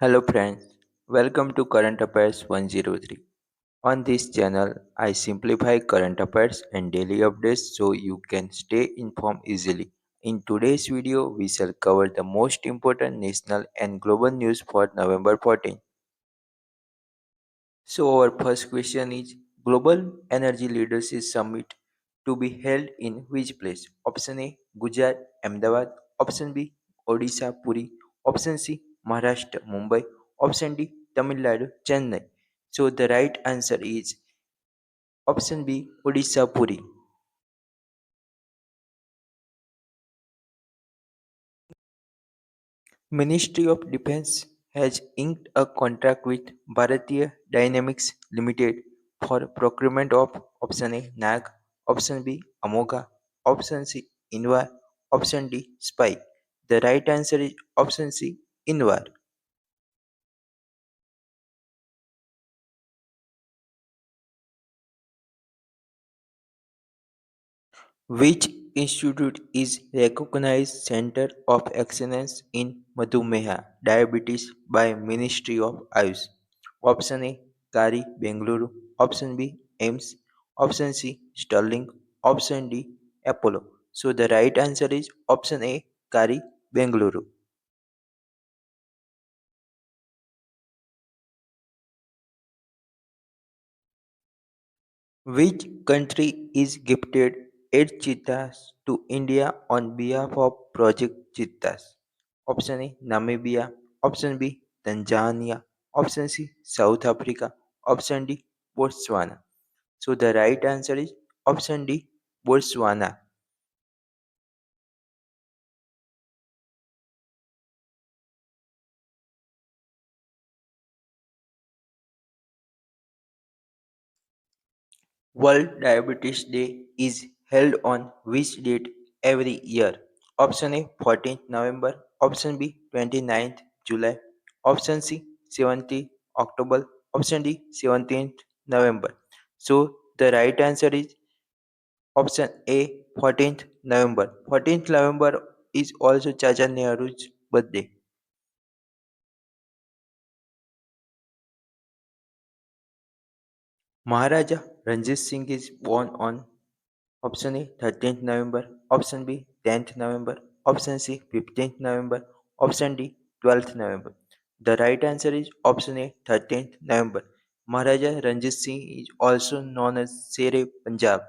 Hello friends, welcome to Current Affairs 103. On this channel, I simplify current affairs and daily updates so you can stay informed easily. In today's video, we shall cover the most important national and global news for November 14. So our first question is Global Energy Leadership Summit to be held in which place? Option A Gujarat, Ahmedabad. Option B Odisha, Puri. Option C Maharashtra, Mumbai. Option D Tamil Nadu, Chennai. So the right answer is option B Odisha, Puri. Ministry of Defence has inked a contract with Bharatiya Dynamics Limited for procurement of option A NAG, option B Amoga, option C Invar, option D Spy. The right answer is option C Invar. Which institute is recognized Center of Excellence in Madhumeha Diabetes by Ministry of Ayush? Option A Kari Bengaluru, option B AIMS, option C Sterling, option D Apollo. So the right answer is option A Kari Bengaluru. Which country is gifted 8 cheetahs to India on behalf of Project Cheetahs? Option A Namibia, option B Tanzania, option C South Africa, option D Botswana. So the right answer is option D Botswana. World Diabetes Day is held on which date every year? Option A 14th November, option B 29th July, option C 17th October, option D 17th November. So the right answer is option A 14th November. 14th November is also Chacha Nehru's birthday. Maharaja Ranjit Singh is born on option A 13th November, option B 10th November, option C 15th November, option D 12th November. The right answer is option A 13th November. Maharaja Ranjit Singh is also known as Shere Punjab.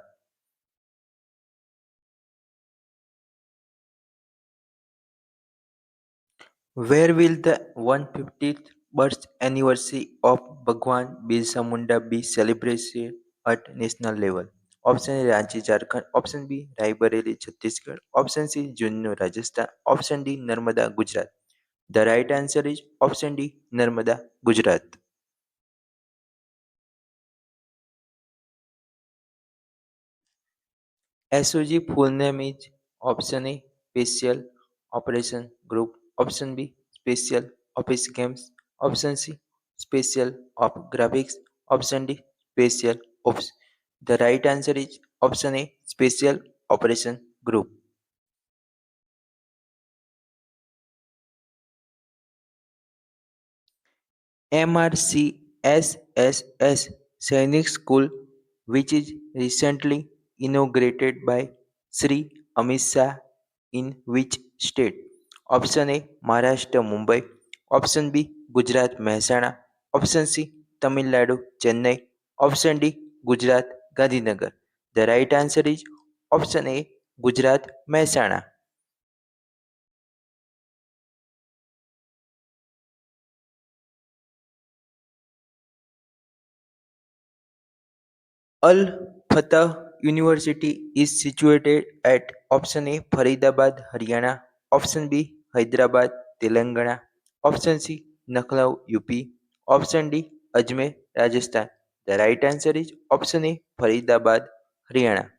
Where will the 150th birth anniversary of Bhagwan Birsa Munda be celebrated at national level? Option A Ranchi, Jharkhand. Option B Raebareli, Chhattisgarh. Option C Junnu, Rajasthan. Option D Narmada, Gujarat. The right answer is option D Narmada, Gujarat. SOG full name is option A Special Operation Group, option B Special Office Games, option C Special Op Graphics, option D Special Ops. The right answer is option A Special Operation Group. MRCSSS Sainik School, which is recently inaugurated by Sri Amit Shah in which state? Option A Maharashtra Mumbai, option B Gujarat Mehsana, option C Tamil Nadu Chennai, option D Gujarat Gandhinagar. The right answer is option A Gujarat Mehsana. Al-Fatah University is situated at option A Faridabad, Haryana, option B Hyderabad, Telangana, option C Lucknow, UP, option D Ajmer, Rajasthan. The right answer is option A Faridabad, Haryana.